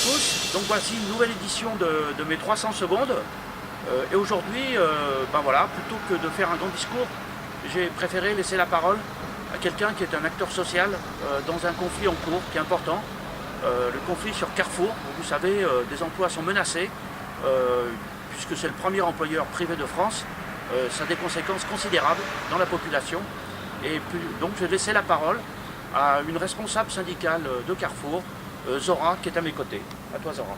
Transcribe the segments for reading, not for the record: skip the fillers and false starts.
tous, donc voici une nouvelle édition de mes 300 secondes. Et aujourd'hui, ben voilà, plutôt que de faire un grand discours, j'ai préféré laisser la parole à quelqu'un qui est un acteur social dans un conflit en cours qui est important. Le conflit sur Carrefour, vous savez, des emplois sont menacés, puisque c'est le premier employeur privé de France. Ça a des conséquences considérables dans la population. Et puis, donc j'ai laissé la parole à une responsable syndicale de Carrefour, Zora, qui est à mes côtés. À toi, Zora.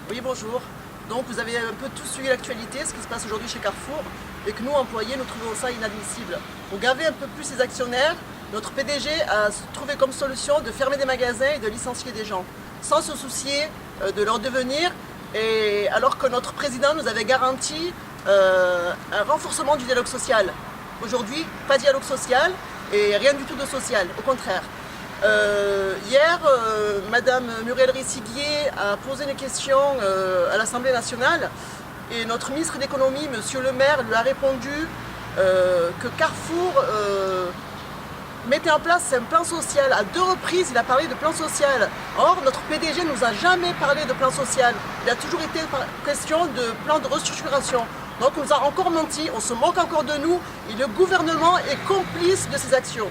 Oui, bonjour. Donc vous avez un peu tous suivi l'actualité, ce qui se passe aujourd'hui chez Carrefour, et que nous, employés, nous trouvons ça inadmissible. Pour gaver un peu plus les actionnaires, notre PDG a trouvé comme solution de fermer des magasins et de licencier des gens, sans se soucier de leur devenir, et alors que notre président nous avait garanti un renforcement du dialogue social. Aujourd'hui, pas de dialogue social et rien du tout de social, au contraire. Hier, Madame Muriel Rissiguier a posé une question à l'Assemblée nationale et notre ministre de l'économie, Monsieur Le Maire, lui a répondu que Carrefour mettait en place un plan social. À 2 reprises, il a parlé de plan social. Or, notre PDG ne nous a jamais parlé de plan social. Il a toujours été question de plan de restructuration. Donc, on nous a encore menti, on se moque encore de nous et le gouvernement est complice de ces actions.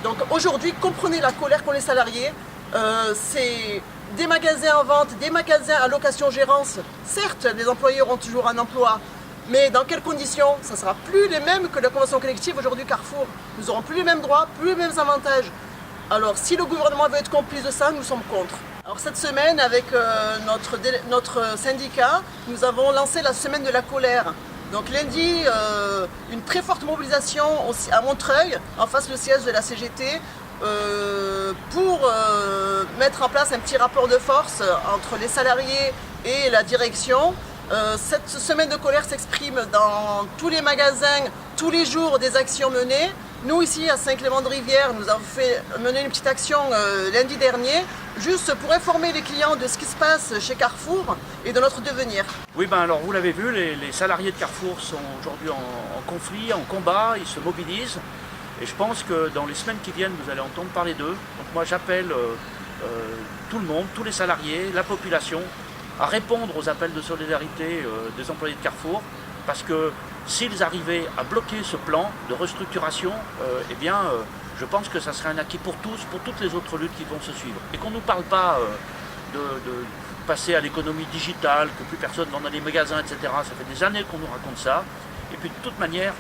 Donc aujourd'hui, comprenez la colère qu'ont les salariés. C'est des magasins en vente, des magasins à location-gérance. Certes, les employés auront toujours un emploi, mais dans quelles conditions? Ça ne sera plus les mêmes que la convention collective aujourd'hui Carrefour. Nous n'aurons plus les mêmes droits, plus les mêmes avantages. Alors si le gouvernement veut être complice de ça, nous sommes contre. Alors cette semaine, avec notre syndicat, nous avons lancé la semaine de la colère. Donc lundi, une très forte mobilisation à Montreuil, en face du siège de la CGT, pour mettre en place un petit rapport de force entre les salariés et la direction. Cette semaine de colère s'exprime dans tous les magasins, tous les jours des actions menées. Nous ici à Saint-Clément-de-Rivière, nous avons mené une petite action lundi dernier, juste pour informer les clients de ce qui se passe chez Carrefour et de notre devenir. Oui, ben alors vous l'avez vu, les salariés de Carrefour sont aujourd'hui en conflit, en combat, ils se mobilisent. Et je pense que dans les semaines qui viennent, vous allez entendre parler d'eux. Donc moi j'appelle tout le monde, tous les salariés, la population, à répondre aux appels de solidarité des employés de Carrefour. Parce que s'ils arrivaient à bloquer ce plan de restructuration, eh bien, je pense que ça serait un acquis pour tous, pour toutes les autres luttes qui vont se suivre. Et qu'on ne nous parle pas de passer à l'économie digitale, que plus personne va dans les magasins, etc. Ça fait des années qu'on nous raconte ça. Et puis de toute manière,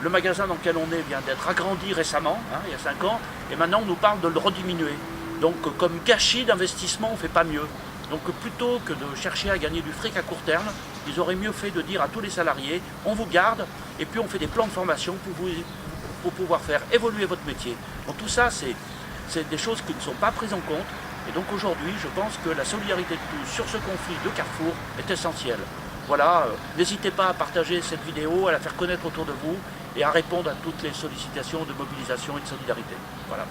le magasin dans lequel on est vient d'être agrandi récemment, hein, il y a 5 ans, et maintenant on nous parle de le rediminuer. Donc comme gâchis d'investissement, on ne fait pas mieux. Donc plutôt que de chercher à gagner du fric à court terme, ils auraient mieux fait de dire à tous les salariés, on vous garde et puis on fait des plans de formation pour pouvoir faire évoluer votre métier. Donc tout ça, c'est des choses qui ne sont pas prises en compte. Et donc aujourd'hui, je pense que la solidarité de tous sur ce conflit de Carrefour est essentielle. Voilà, n'hésitez pas à partager cette vidéo, à la faire connaître autour de vous et à répondre à toutes les sollicitations de mobilisation et de solidarité. Voilà.